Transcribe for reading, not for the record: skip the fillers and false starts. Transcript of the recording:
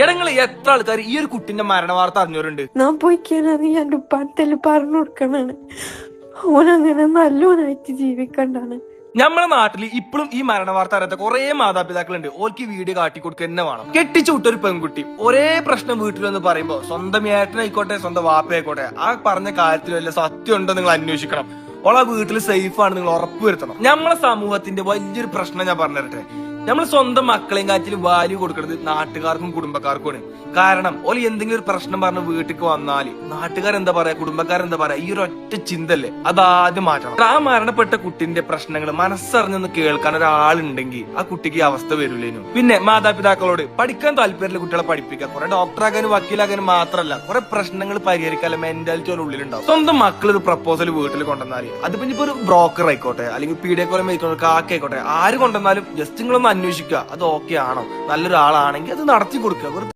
എടങ്ങൾ എത്ര ആൾക്കാർ ഈ ഒരു കുട്ടിന്റെ മരണ വാർത്ത അറിഞ്ഞവരുണ്ട്? ഞാൻ പോയിക്കാനത് എന്റെ ഉപ്പാടത്തെല്ലാം പറഞ്ഞു കൊടുക്കണാണ്. ഓനങ്ങനെ നല്ലോനായിട്ട് ജീവിക്കണ്ടാണ്. നമ്മുടെ നാട്ടിൽ ഇപ്പോഴും ഈ മരണ വാർത്ത അറിയാത്ത കുറെ മാതാപിതാക്കളുണ്ട്. ഓർക്ക് വീഡിയോ കാട്ടിക്കൊടുക്കുക തന്നെ വേണം. കെട്ടിച്ചു വിട്ടൊരു പെൺകുട്ടി ഒരേ പ്രശ്നം വീട്ടിലെന്ന് പറയുമ്പോ സ്വന്തം ഏട്ടനായിക്കോട്ടെ സ്വന്തം വാപ്പയായിക്കോട്ടെ ആ പറഞ്ഞ കാര്യത്തിൽ വല്ല സത്യം ഉണ്ടോ നിങ്ങൾ അന്വേഷിക്കണം. ഓളാ വീട്ടിൽ സേഫ് ആണ് നിങ്ങൾ ഉറപ്പുവരുത്തണം. നമ്മളെ സമൂഹത്തിന്റെ വലിയൊരു പ്രശ്നം ഞാൻ പറഞ്ഞു തരട്ടെ. നമ്മൾ സ്വന്തം മക്കളെയും കാറ്റിൽ വാല്യൂ കൊടുക്കുന്നത് നാട്ടുകാർക്കും കുടുംബക്കാർക്കുമാണ്. കാരണം ഓല് എന്തെങ്കിലും ഒരു പ്രശ്നം പറഞ്ഞ് വീട്ടിലേക്ക് വന്നാല് നാട്ടുകാരെന്താ പറയാ, കുടുംബക്കാരെന്താ പറയാ, ഈ ഒരു ഒറ്റ ചിന്തല്ലേ അതാദ്യം മാറ്റണം. ആ മരണപ്പെട്ട കുട്ടിന്റെ പ്രശ്നങ്ങൾ മനസ്സറിഞ്ഞൊന്ന് കേൾക്കാൻ ഒരാളുണ്ടെങ്കിൽ ആ കുട്ടിക്ക് ഈ അവസ്ഥ വരില്ലേനു. പിന്നെ മാതാപിതാക്കളോട് പഠിക്കാൻ താല്പര്യമുള്ള കുട്ടികളെ പഠിപ്പിക്കുക. കുറെ ഡോക്ടറാകാനും വക്കീലാകാനും മാത്രമല്ല കുറെ പ്രശ്നങ്ങൾ പരിഹരിക്കാൻ മെന്റാലിറ്റി ഉള്ളിലുണ്ടാവും. സ്വന്തം മക്കൾ ഒരു പ്രപ്പോസൽ വീട്ടിൽ കൊണ്ടുവന്നാല് അതിപ്പോ ഇപ്പൊ ഒരു ബ്രോക്കർ ആയിക്കോട്ടെ അല്ലെങ്കിൽ പീഡിയക്കോലം ആയിക്കോട്ടെ കാക്കയായിക്കോട്ടെ ആര് കൊണ്ടുവന്നാലും ജസ്റ്റ് നിങ്ങളൊന്ന് അന്വേഷിക്കുക അത് ഓക്കെ ആണോ, നല്ലൊരാളാണെങ്കിൽ അത് നടത്തി കൊടുക്കുക.